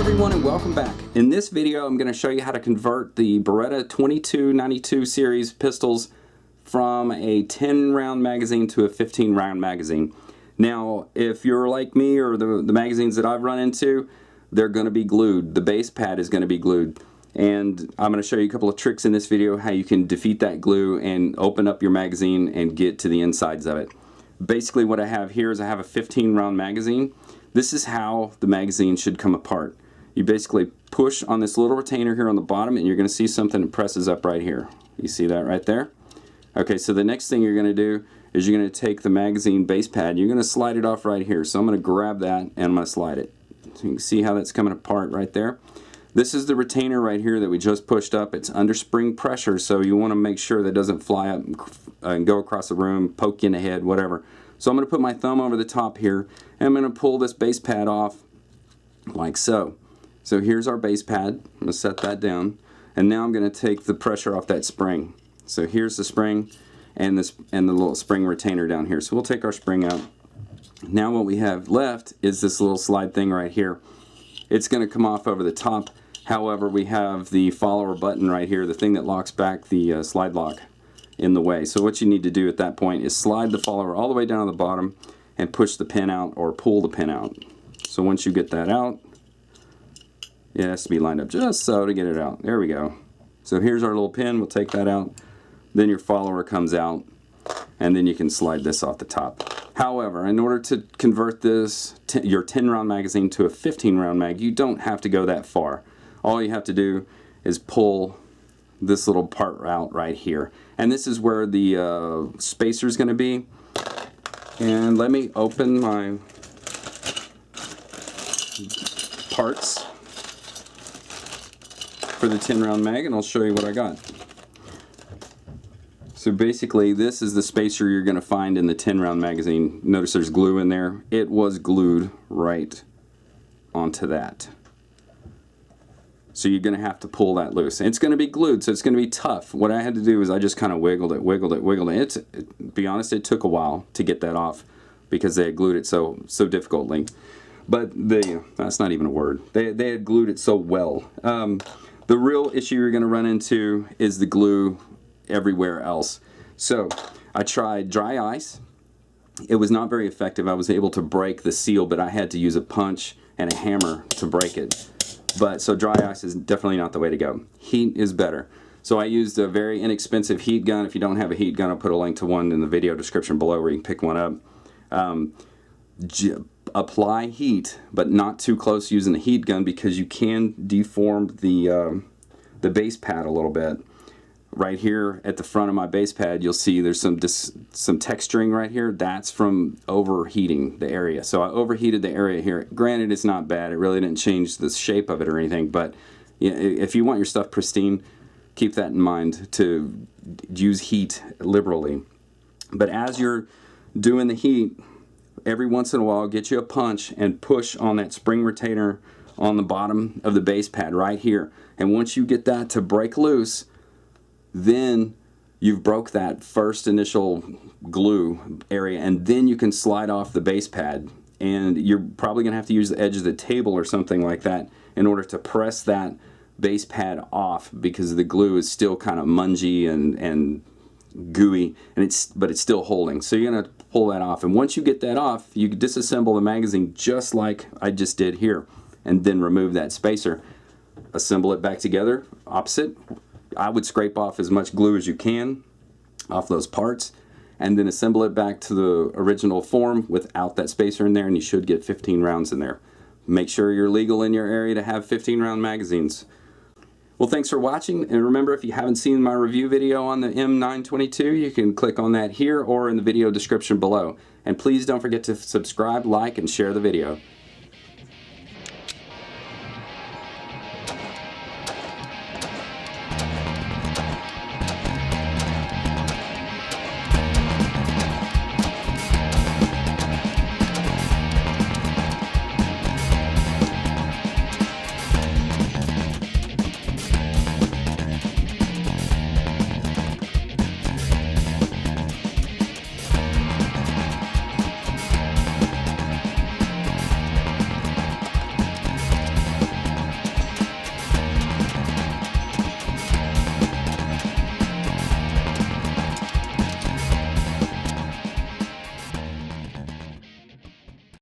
everyone and welcome back. In this video I'm going to show you how to convert the Beretta 2292 series pistols from a 10 round magazine to a 15 round magazine. Now if you're like me or the magazines that I've run into, they're going to be glued. The base pad is going to be glued. And I'm going to show you a couple of tricks in this video how you can defeat that glue and open up your magazine and get to the insides of it. Basically what I have here is I have a 15 round magazine. This is how the magazine should come apart. You basically push on this little retainer here on the bottom and you're going to see something that presses up right here. You see that right there? Okay, so the next thing you're going to do is you're going to take the magazine base pad and you're going to slide it off right here. So I'm going to grab that and I'm going to slide it. So you can see how that's coming apart right there. This is the retainer right here that we just pushed up. It's under spring pressure, so you want to make sure that it doesn't fly up and go across the room, poke you in the head, whatever. So I'm going to put my thumb over the top here and I'm going to pull this base pad off like so. So here's our base pad. I'm going to set that down and now I'm going to take the pressure off that spring. So here's the spring and the little spring retainer down here. So we'll take our spring out. Now what we have left is this little slide thing right here. It's going to come off over the top. However, we have the follower button right here, the thing that locks back the slide lock in the way. So what you need to do at that point is slide the follower all the way down to the bottom and push the pin out or pull the pin out. So once you get that out, it has to be lined up just so to get it out. There we go. So here's our little pin. We'll take that out. Then your follower comes out and then you can slide this off the top. However, in order to convert this, your 10 round magazine to a 15 round mag, you don't have to go that far. All you have to do is pull this little part out right here. And this is where the spacer is going to be. And let me open my parts for the 10 round mag and I'll show you what I got. So basically this is the spacer you're going to find in the 10 round magazine. Notice there's glue in there. It was glued right onto that. So you're going to have to pull that loose. It's going to be glued, so it's going to be tough. What I had to do is I just kind of wiggled it. To be honest, it took a while to get that off because they had glued it so difficultly. But that's not even a word. They had glued it so well. The real issue you're going to run into is the glue everywhere else. So I tried dry ice. It was not very effective. I was able to break the seal, but I had to use a punch and a hammer to break it. But so dry ice is definitely not the way to go. Heat is better. So I used a very inexpensive heat gun. If you don't have a heat gun, I'll put a link to one in the video description below where you can pick one up. Apply heat, but not too close using the heat gun because you can deform the base pad a little bit. Right here at the front of my base pad, you'll see there's some texturing right here. That's from overheating the area. So I overheated the area here. Granted, it's not bad. It really didn't change the shape of it or anything. But if you want your stuff pristine, keep that in mind to use heat liberally. But as you're doing the heat, every once in a while, get you a punch and push on that spring retainer on the bottom of the base pad right here. And once you get that to break loose, then you've broke that first initial glue area and then you can slide off the base pad and you're probably gonna have to use the edge of the table or something like that in order to press that base pad off because the glue is still kind of mungy and gooey but it's still holding. So you're gonna pull that off, and once you get that off you disassemble the magazine just like I just did here and then remove that spacer, assemble it back together opposite. I would scrape off as much glue as you can off those parts and then assemble it back to the original form without that spacer in there and you should get 15 rounds in there. Make sure you're legal in your area to have 15 round magazines. Well, thanks for watching, and remember if you haven't seen my review video on the M922 you can click on that here or in the video description below. And please don't forget to subscribe, like, and share the video.